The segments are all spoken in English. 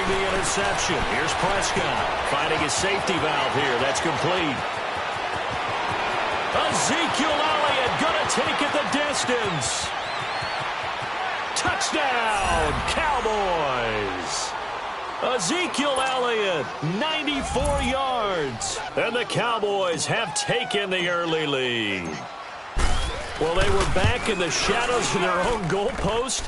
throwing the interception. Here's Prescott finding his safety valve here. That's complete. Ezekiel Elliott going to take it the distance. Touchdown, Cowboys. Ezekiel Elliott, 94 yards. And the Cowboys have taken the early lead. Well, they were back in the shadows of their own goalpost,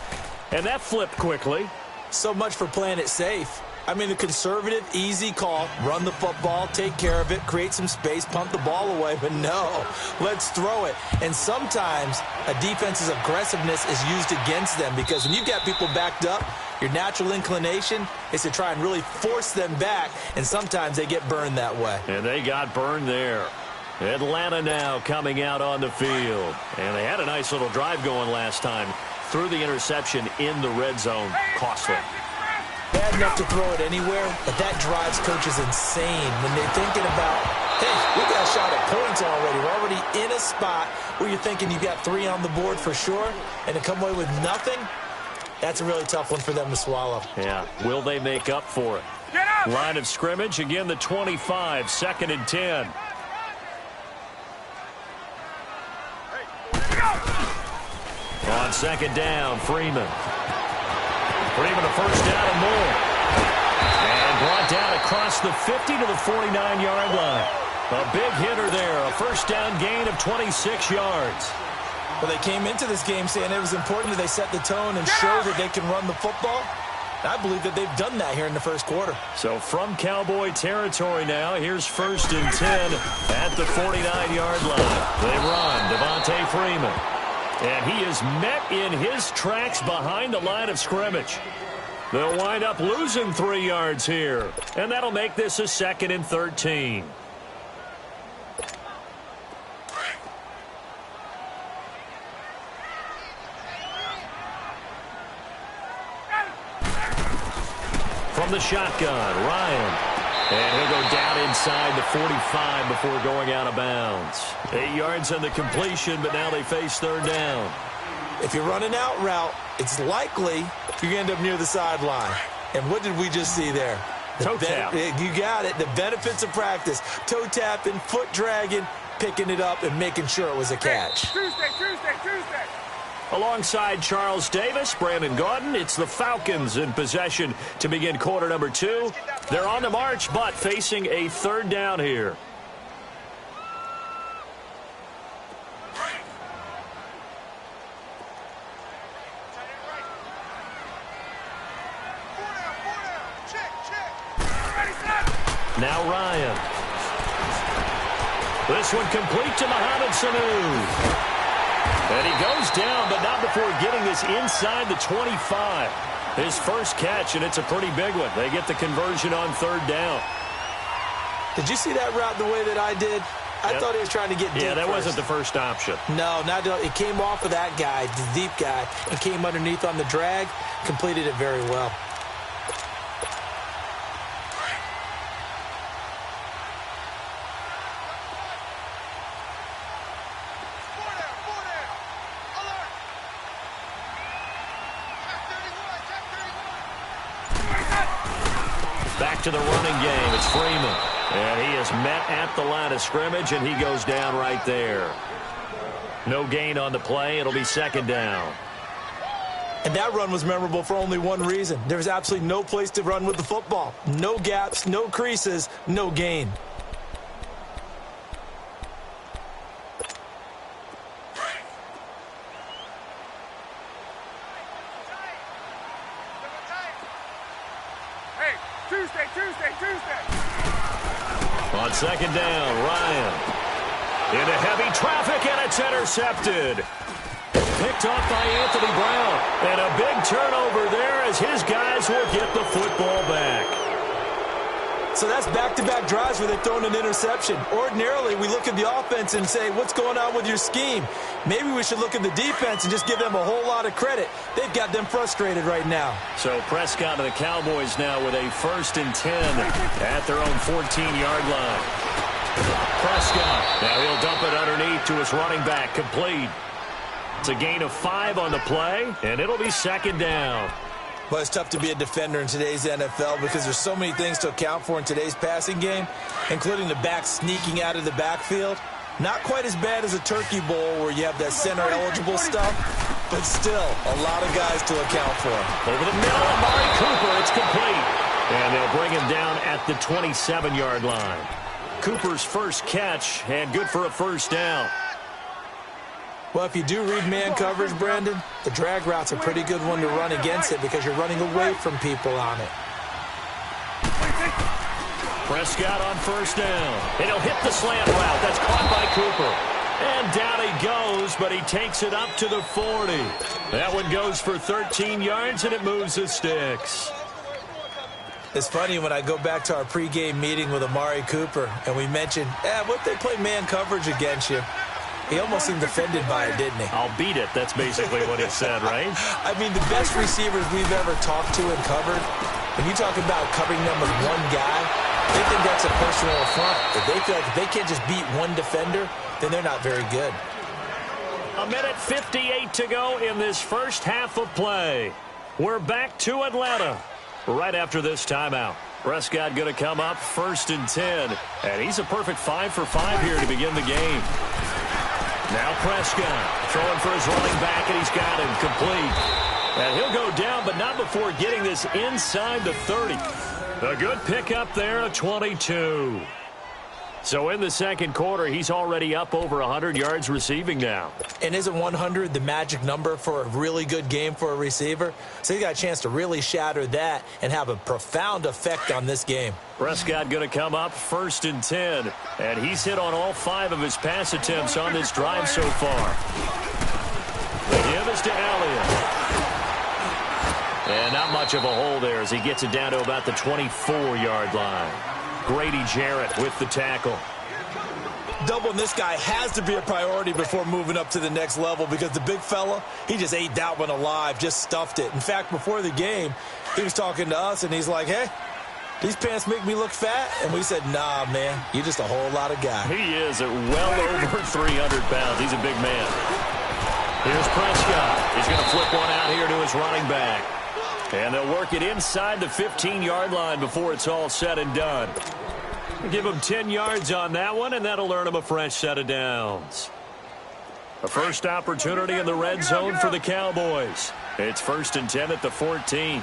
and that flipped quickly. So much for playing it safe. I mean, the conservative, easy call, run the football, take care of it, create some space, punt the ball away. But no, let's throw it. And sometimes a defense's aggressiveness is used against them because when you've got people backed up, your natural inclination is to try and really force them back, and sometimes they get burned that way. And they got burned there. Atlanta now coming out on the field. And they had a nice little drive going last time. Threw the interception in the red zone. Costly. Bad enough to throw it anywhere, but that drives coaches insane when they're thinking about, hey, we got a shot at points already. We're already in a spot where you're thinking you got 3 on the board for sure, and to come away with nothing, that's a really tough one for them to swallow. Yeah, will they make up for it? Line of scrimmage, again the 25, 2nd and 10. On 2nd down, Freeman. Freeman a first down and more. And brought down across the 50 to the 49-yard line. A big hitter there, a first down gain of 26 yards. Well, they came into this game saying it was important that they set the tone and show that they can run the football. I believe that they've done that here in the first quarter. So from Cowboy territory now, here's 1st and 10 at the 49-yard line. They run, Devontae Freeman. And he is met in his tracks behind the line of scrimmage. They'll wind up losing 3 yards here. And that'll make this a 2nd and 13. From the shotgun, Ryan. And he'll go down inside the 45 before going out of bounds. 8 yards on the completion, but now they face 3rd down. If you're running out route, it's likely you're going to end up near the sideline. And what did we just see there? Toe tap. You got it. The benefits of practice. Toe tapping, foot dragging, picking it up, and making sure it was a catch. Tuesday. Alongside Charles Davis, Brandon Gaudin, it's the Falcons in possession to begin quarter number 2. They're on the march, but facing a 3rd down here. Now Ryan. This one complete to Mohamed Sanu. And he goes down, but not before getting this inside the 25. His first catch, and it's a pretty big one. They get the conversion on 3rd down. Did you see that route the way that I did? I thought he was trying to get deep. Yeah, that first. wasn't the first option. No, it came off of that guy, the deep guy, and came underneath on the drag, completed it very well. Back to the running game. It's Freeman. And he is met at the line of scrimmage, and he goes down right there. No gain on the play. It'll be 2nd down. And that run was memorable for only one reason. There was absolutely no place to run with the football. No gaps, no creases, no gain. Tuesday. On 2nd down, Ryan. Into heavy traffic, and it's intercepted. Picked off by Anthony Brown. And a big turnover there as his guys will get the football back. So that's back-to-back drives where they've thrown an interception. Ordinarily, we look at the offense and say, what's going on with your scheme? Maybe we should look at the defense and just give them a whole lot of credit. They've got them frustrated right now. So Prescott and the Cowboys now with a 1st and 10 at their own 14-yard line. Prescott, now he'll dump it underneath to his running back, complete. It's a gain of 5 on the play, and it'll be 2nd down. But it's tough to be a defender in today's NFL because there's so many things to account for in today's passing game, including the back sneaking out of the backfield. Not quite as bad as a turkey bowl where you have that center-eligible stuff, but still a lot of guys to account for. Over the middle, Amari Cooper, it's complete. And they'll bring him down at the 27-yard line. Cooper's first catch, and good for a first down. Well, if you do read man coverage, Brandon, the drag route's a pretty good one to run against it because you're running away from people on it. Prescott on first down. And he'll hit the slant route. That's caught by Cooper. And down he goes, but he takes it up to the 40. That one goes for 13 yards, and it moves the sticks. It's funny when I go back to our pregame meeting with Amari Cooper, and we mentioned, what they play man coverage against you. He almost seemed offended by it, didn't he? I'll beat it. That's basically what he said, right? I mean, the best receivers we've ever talked to and covered, when you talk about covering them with one guy, they think that's a personal affront. If they feel like if they can't just beat one defender, then they're not very good. A minute 58 to go in this first half of play. We're back to Atlanta right after this timeout. Prescott going to come up first and 10, and he's a perfect 5 for 5 here to begin the game. Now Prescott throwing for his running back, and he's got him complete. And he'll go down, but not before getting this inside the 30. A good pickup there, a 22. So in the second quarter, he's already up over 100 yards receiving now. And isn't 100 the magic number for a really good game for a receiver? So he got a chance to really shatter that and have a profound effect on this game. Prescott going to come up first and 10. And he's hit on all 5 of his pass attempts on this drive so far. The give is to Elliott. And not much of a hole there as he gets it down to about the 24-yard line. Grady Jarrett with the tackle. Doubling this guy has to be a priority before moving up to the next level because the big fella, he just ate that one alive, just stuffed it. In fact, before the game, he was talking to us, and he's like, hey, these pants make me look fat? And we said, nah, man, you're just a whole lot of guy. He is at well over 300 pounds. He's a big man. Here's Prescott. He's going to flip one out here to his running back. And they'll work it inside the 15-yard line before it's all said and done. Give him 10 yards on that one, and that'll earn him a fresh set of downs. A first opportunity in the red zone for the Cowboys. It's first and 10 at the 14.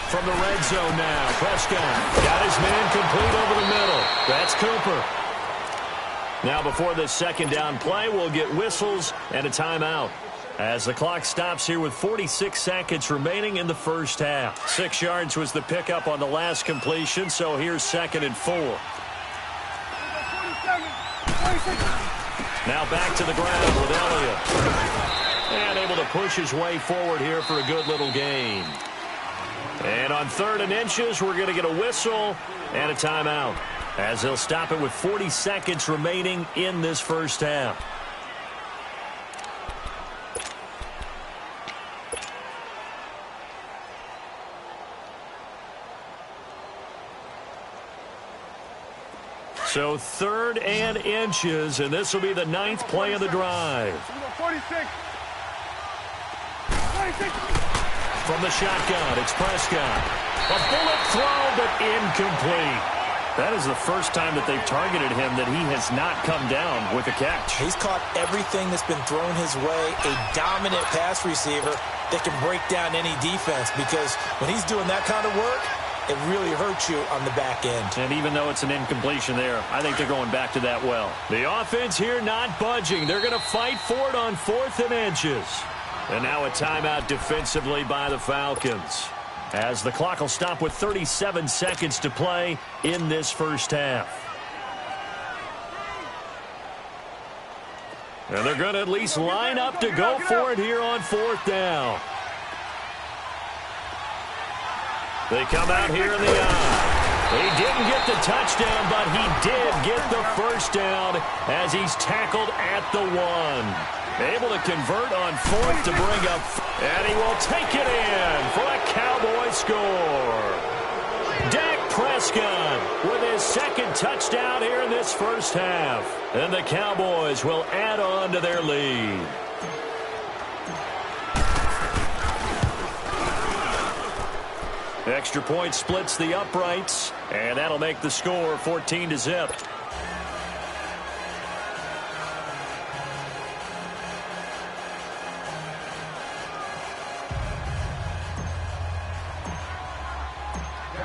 From the red zone now, Prescott got his man complete over the middle. That's Cooper. Now before this second down play, we'll get whistles and a timeout as the clock stops here with 46 seconds remaining in the first half. 6 yards was the pickup on the last completion, so here's second and 4. Now back to the ground with Elliott. And able to push his way forward here for a good little gain. And on 3rd and inches, we're going to get a whistle and a timeout as they'll stop it with 40 seconds remaining in this first half. So 3rd and inches, and this will be the 9th play of the drive. 46. From the shotgun, it's Prescott. A bullet throw, but incomplete. That is the first time that they've targeted him that he has not come down with a catch. He's caught everything that's been thrown his way, a dominant pass receiver that can break down any defense because when he's doing that kind of work, it really hurts you on the back end. And even though it's an incompletion there, I think they're going back to that well. The offense here not budging. They're going to fight for it on 4th and inches. And now a timeout defensively by the Falcons, as the clock will stop with 37 seconds to play in this first half. And they're going to at least line up to go for it here on 4th down. They come out here in the eye. He didn't get the touchdown, but he did get the first down as he's tackled at the 1. Able to convert on 4th to bring up, and he will take it in for a Cowboy score. Dak Prescott Prescott with his second touchdown here in this first half. And the Cowboys will add on to their lead. Extra point splits the uprights, and that'll make the score 14-0.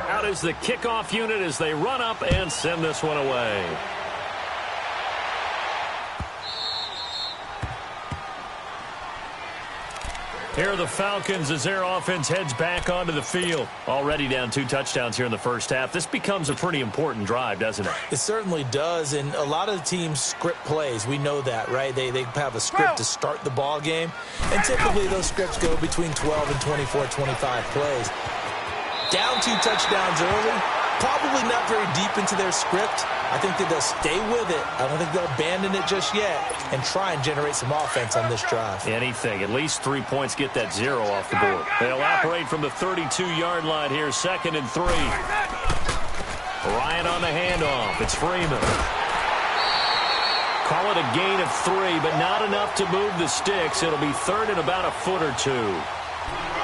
Out is the kickoff unit as they run up and send this one away. Here are the Falcons as their offense heads back onto the field. Already down 2 touchdowns here in the first half. This becomes a pretty important drive, doesn't it? It certainly does, and a lot of the teams script plays. We know that, right? They have a script to start the ball game, and typically those scripts go between 12 and 24, 25 plays. Down 2 touchdowns early, probably not very deep into their script. I think that they'll stay with it. I don't think they'll abandon it just yet and try and generate some offense on this drive. Anything. At least 3 points, get that 0 off the board. They'll operate from the 32-yard line here, 2nd and 3. Ryan on the handoff. It's Freeman. Call it a gain of 3, but not enough to move the sticks. It'll be 3rd and about a foot or 2.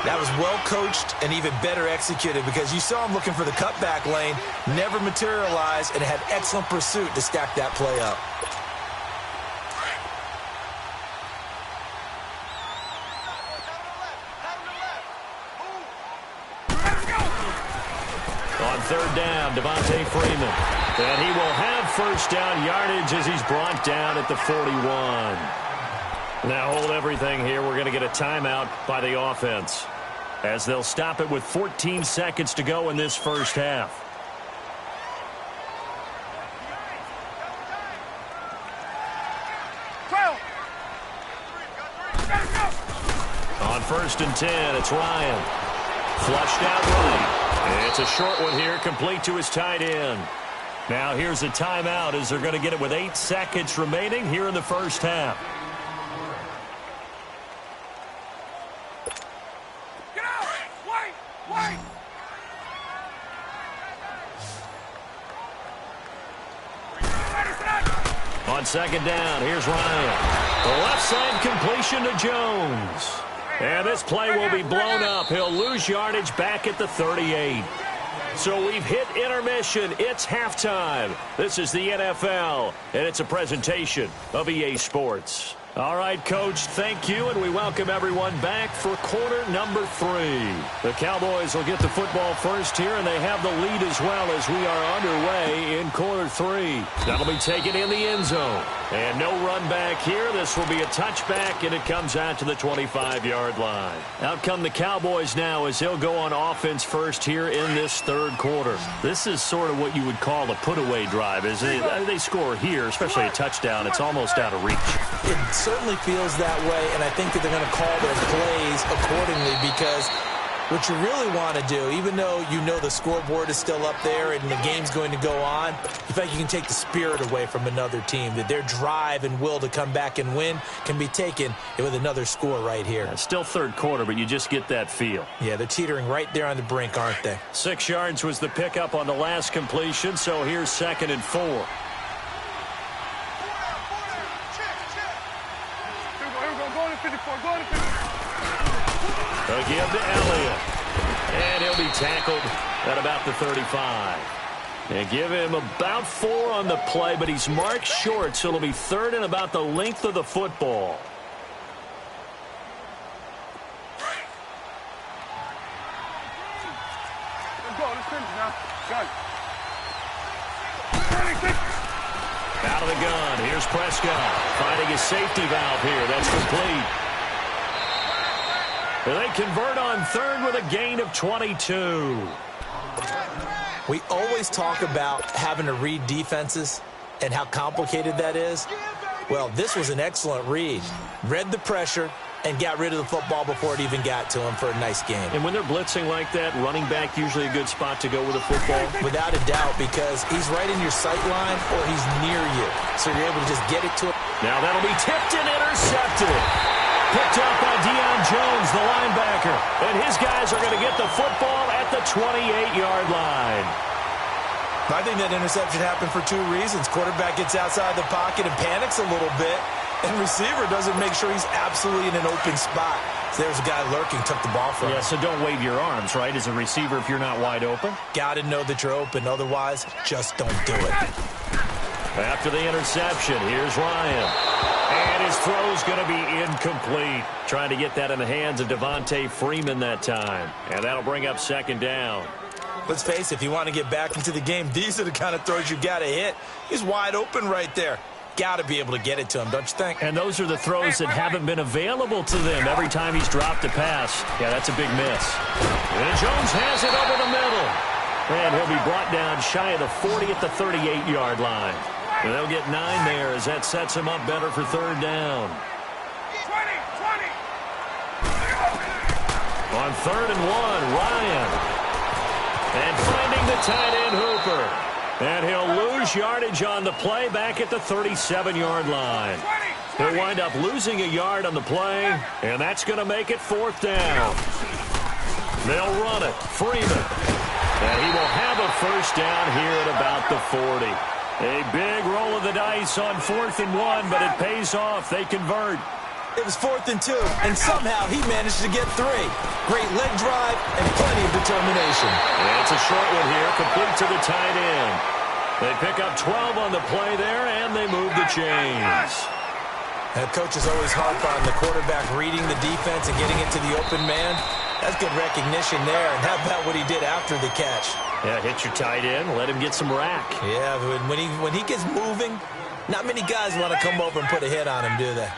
That was well coached and even better executed because you saw him looking for the cutback lane, never materialized, and had excellent pursuit to stack that play up. On 3rd down, Devontae Freeman. And he will have first down yardage as he's brought down at the 41. Now hold everything here. We're going to get a timeout by the offense, as they'll stop it with 14 seconds to go in this first half. On 1st and 10, it's Ryan. Flushed out right. It's a short one here, complete to his tight end. Now here's a timeout as they're going to get it with 8 seconds remaining here in the first half. On 2nd down, here's Ryan. The left side completion to Jones. And this play will be blown up. He'll lose yardage back at the 38. So we've hit intermission. It's halftime. This is the NFL, and it's a presentation of EA Sports. All right, Coach, thank you, and we welcome everyone back for quarter number 3. The Cowboys will get the football first here, and they have the lead as well as we are underway in quarter 3. That'll be taken in the end zone. And no run back here. This will be a touchback, and it comes out to the 25-yard line. Out come the Cowboys now as they'll go on offense first here in this 3rd quarter. This is sort of what you would call a put-away drive. As they score here, especially a touchdown, it's almost out of reach. It certainly feels that way, and I think that they're going to call their plays accordingly because what you really want to do, even though you know the scoreboard is still up there and the game's going to go on, you think you can take the spirit away from another team, that their drive and will to come back and win can be taken with another score right here. It's still 3rd quarter, but you just get that feel. Yeah, they're teetering right there on the brink, aren't they? 6 yards was the pickup on the last completion, so here's 2nd and 4. A give to Elliott. And he'll be tackled at about the 35. And give him about 4 on the play, but he's marked short, so it'll be 3rd and about the length of the football. Out of the gun. Here's Prescott finding his safety valve here. That's complete. And they convert on 3rd with a gain of 22. We always talk about having to read defenses and how complicated that is. Well, this was an excellent read. Read the pressure and got rid of the football before it even got to him for a nice game. And when they're blitzing like that, running back usually a good spot to go with a football? Without a doubt, because he's right in your sight line or he's near you. So you're able to just get it to him. Now that'll be tipped and intercepted. Picked up by Deion Jones, the linebacker. And his guys are going to get the football at the 28-yard line. I think that interception happened for two reasons. Quarterback gets outside the pocket and panics a little bit, and receiver doesn't make sure he's absolutely in an open spot. So there's a guy lurking, took the ball from him. Yeah, so don't wave your arms, right, as a receiver if you're not wide open? Got to know that you're open. Otherwise, just don't do it. After the interception, here's Ryan. And his throw's going to be incomplete. Trying to get that in the hands of Devontae Freeman that time. And that'll bring up second down. Let's face it, if you want to get back into the game, these are the kind of throws you got to hit. He's wide open right there. Got to be able to get it to him, don't you think? And those are the throws that haven't been available to them every time he's dropped a pass. Yeah, that's a big miss. And Jones has it over the middle. And he'll be brought down shy of the 40 at the 38-yard line. And they'll get 9 there as that sets him up better for third down. 20. On 3rd and 1, Ryan. And finding the tight end Hooper. And he'll lose yardage on the play back at the 37-yard line. He'll wind up losing a yard on the play, and that's going to make it 4th down. They'll run it. Freeman. And he will have a first down here at about the 40. A big roll of the dice on 4th and 1, but it pays off. They convert. It was 4th and 2, and somehow he managed to get 3. Great leg drive and plenty of determination. And it's a short one here, complete to the tight end. They pick up 12 on the play there, and they move the chains. The coaches always harp on the quarterback reading the defense and getting into the open man. That's good recognition there. And how about what he did after the catch? Yeah, hit your tight end, let him get some rack. Yeah, when he gets moving, not many guys want to come over and put a hit on him, do they?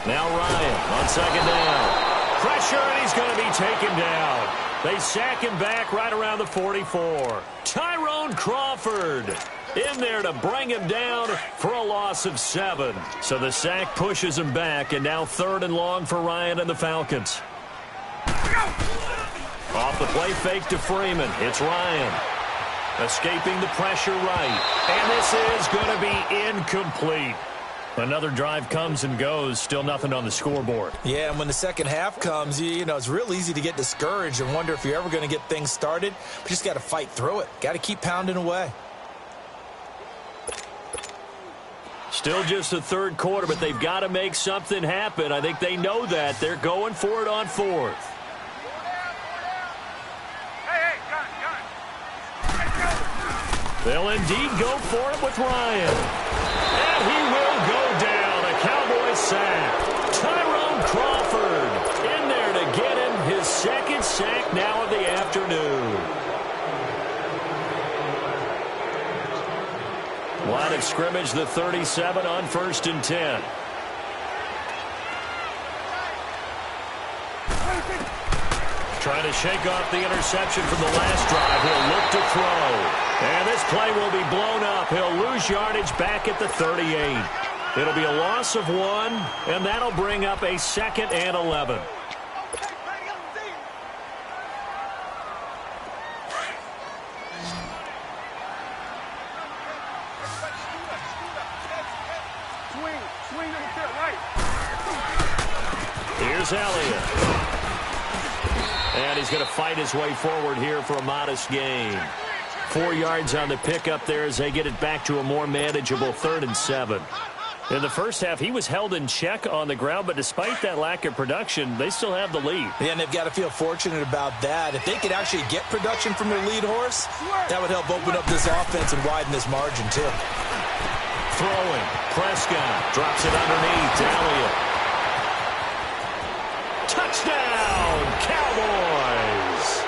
Now Ryan on second down. Pressure, and he's going to be taken down. They sack him back right around the 44. Tyrone Crawford in there to bring him down for a loss of 7. So the sack pushes him back, and now 3rd and long for Ryan and the Falcons. Off the play fake to Freeman. It's Ryan. Escaping the pressure right. And this is going to be incomplete. Another drive comes and goes. Still nothing on the scoreboard. Yeah, and when the second half comes, you know, it's real easy to get discouraged and wonder if you're ever going to get things started. But you just got to fight through it. Got to keep pounding away. Still just the 3rd quarter, but they've got to make something happen. I think they know that. They're going for it on 4th. They'll indeed go for it with Ryan. And he will go down. A Cowboys sack. Tyrone Crawford in there to get him his 2nd sack now of the afternoon. Line of scrimmage, the 37 on 1st and 10. Trying to shake off the interception from the last drive. He'll look to throw. And this play will be blown up. He'll lose yardage back at the 38. It'll be a loss of 1, and that'll bring up a 2nd and 11. Swing on the field, right. Here's Elliott. And he's going to fight his way forward here for a modest gain. 4 yards on the pickup there as they get it back to a more manageable 3rd and 7. In the first half, he was held in check on the ground, but despite that lack of production, they still have the lead. Yeah, and they've got to feel fortunate about that. If they could actually get production from their lead horse, that would help open up this offense and widen this margin, too. Throwing. Prescott drops it underneath to Elliott. Touchdown, Cowboys!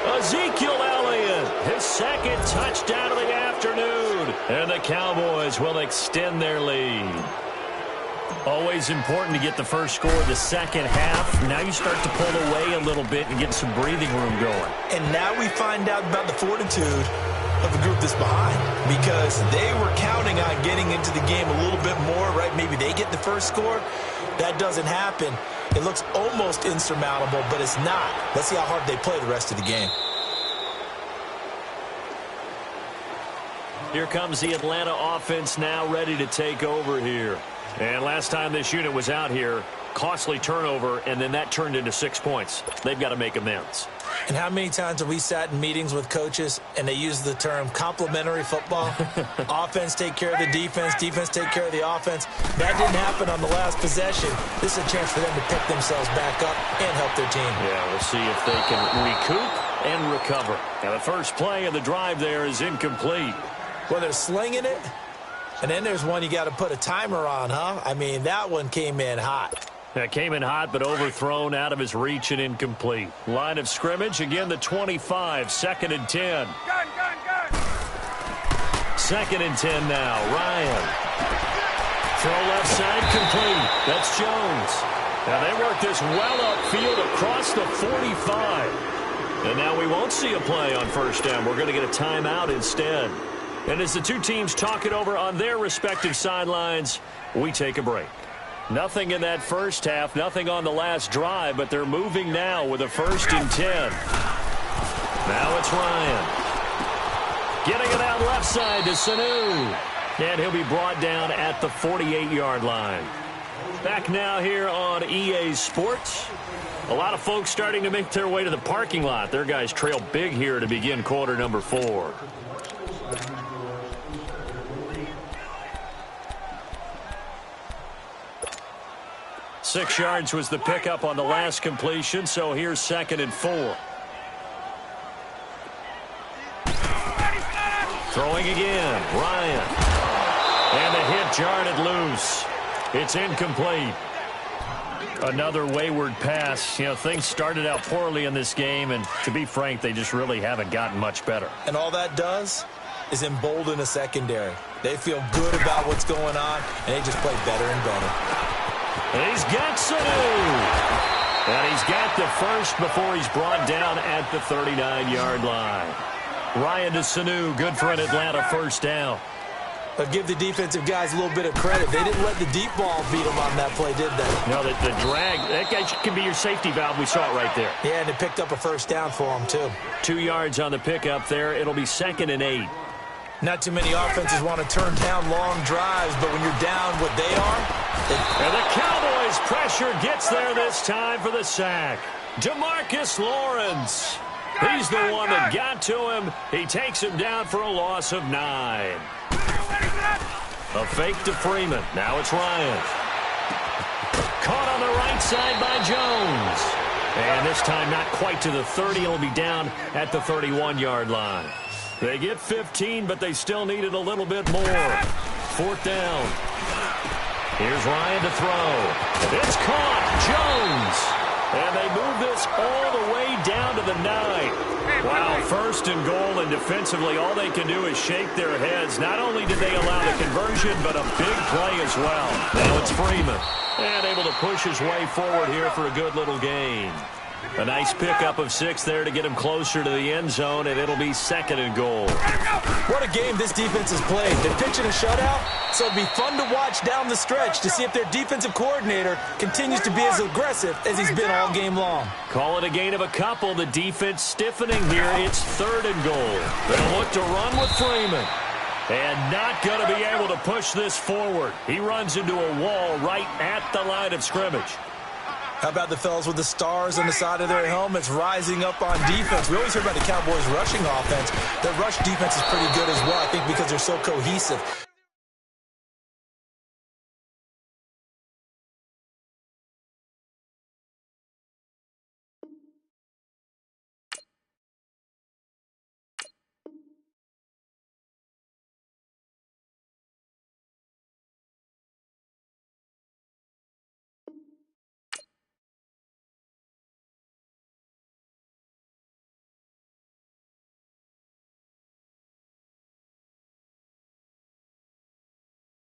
Ezekiel Elliott, his 2nd touchdown of the afternoon. And the Cowboys will extend their lead. Always important to get the first score of the second half. Now you start to pull away a little bit and get some breathing room going. And now we find out about the fortitude of the group that's behind, because they were counting on getting into the game a little bit more, right? Maybe they get the first score. That doesn't happen. It looks almost insurmountable, but it's not. Let's see how hard they play the rest of the game. Here comes the Atlanta offense now ready to take over here. And last time this unit was out here, costly turnover, and then that turned into 6 points. They've got to make amends. And how many times have we sat in meetings with coaches and they use the term complementary football? Offense take care of the defense, defense take care of the offense. That didn't happen on the last possession. This is a chance for them to pick themselves back up and help their team. Yeah, we'll see if they can recoup and recover. Now, the first play of the drive there is incomplete. Well, they're slinging it, and then there's one you got to put a timer on, huh? I mean, that one came in hot. That came in hot, but overthrown, out of his reach, and incomplete. Line of scrimmage, again, the 25, 2nd and 10. Gun. 2nd and 10 now. Ryan. Throw left side, complete. That's Jones. Now they work this well upfield across the 45. And now we won't see a play on first down. We're going to get a timeout instead. And as the two teams talk it over on their respective sidelines, we take a break. Nothing in that first half, nothing on the last drive, but they're moving now with a 1st and 10. Now it's Ryan. Getting it out left side to Sanu. And he'll be brought down at the 48-yard line. Back now here on EA Sports. A lot of folks starting to make their way to the parking lot. Their guys trail big here to begin quarter number 4. Six yards was the pickup on the last completion, so here's 2nd and 4. Throwing again, Ryan. And the hit jarred it loose. It's incomplete. Another wayward pass. You know, things started out poorly in this game, and to be frank, they just really haven't gotten much better. And all that does is embolden a secondary. They feel good about what's going on, and they just play better and better. And he's got Sanu. And he's got the first before he's brought down at the 39-yard line. Ryan to Sanu, good for an Atlanta first down. But give the defensive guys a little bit of credit. They didn't let the deep ball beat them on that play, did they? No, the drag, that guy can be your safety valve. We saw it right there. Yeah, and they picked up a first down for them, too. 2 yards on the pickup there. It'll be 2nd and 8. Not too many offenses want to turn down long drives, but when you're down what they are... And the Cowboys' pressure gets there this time for the sack. DeMarcus Lawrence. He's the one that got to him. He takes him down for a loss of 9. A fake to Freeman. Now it's Ryan. Caught on the right side by Jones. And this time not quite to the 30. It'll be down at the 31-yard line. They get 15, but they still needed a little bit more. 4th down. Here's Ryan to throw. It's caught. Jones. And they move this all the way down to the 9. Wow, 1st and goal, and defensively all they can do is shake their heads. Not only did they allow the conversion, but a big play as well. Now it's Freeman. And able to push his way forward here for a good little gain. A nice pickup of 6 there to get him closer to the end zone, and it'll be 2nd and goal. What a game this defense has played. They're pitching a shutout, so it'll be fun to watch down the stretch to see if their defensive coordinator continues to be as aggressive as he's been all game long. Call it a gain of a couple. The defense stiffening here. It's 3rd and goal. They'll look to run with Freeman. And not going to be able to push this forward. He runs into a wall right at the line of scrimmage. How about the fellas with the stars on the side of their helmets rising up on defense? We always hear about the Cowboys' rushing offense. Their rush defense is pretty good as well, I think, because they're so cohesive.